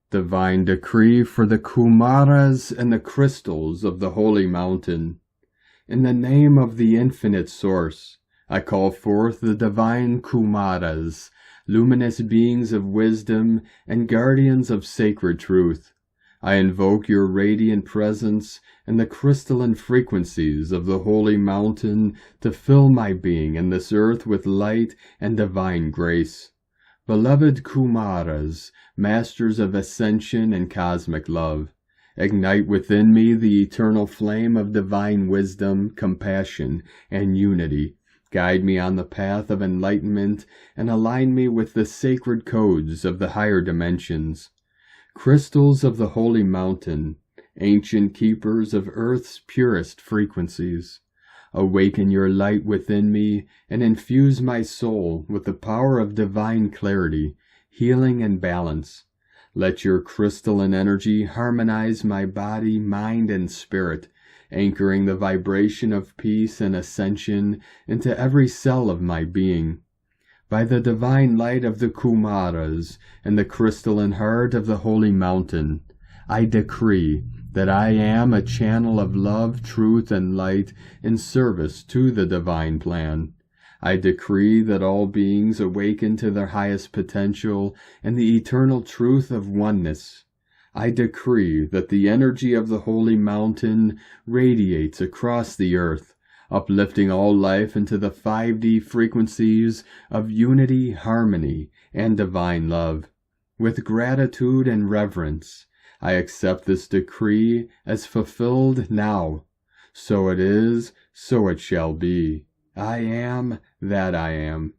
Divine decree for the Kumaras and the crystals of the holy mountain. In the name of the infinite source, I call forth the Divine Kumaras, luminous beings of wisdom and guardians of sacred truth. I invoke your radiant presence and the crystalline frequencies of the holy mountain to fill my being and this earth with light and divine grace. Beloved Kumaras, masters of ascension and cosmic love, ignite within me the eternal flame of divine wisdom, compassion, and unity. Guide me on the path of enlightenment and align me with the sacred codes of the higher dimensions. Crystals of the holy mountain, ancient keepers of earth's purest frequencies, awaken your light within me and infuse my soul with the power of divine clarity, healing, and balance. Let your crystalline energy harmonize my body, mind, and spirit, anchoring the vibration of peace and ascension into every cell of my being. By the divine light of the Kumaras and the crystalline heart of the holy mountain, I decree that I am a channel of love, truth, and light in service to the divine plan. I decree that all beings awaken to their highest potential and the eternal truth of oneness. I decree that the energy of the holy mountain radiates across the earth, uplifting all life into the 5D frequencies of unity, harmony, and divine love. With gratitude and reverence, I accept this decree as fulfilled now. So it is, so it shall be. I am that I am.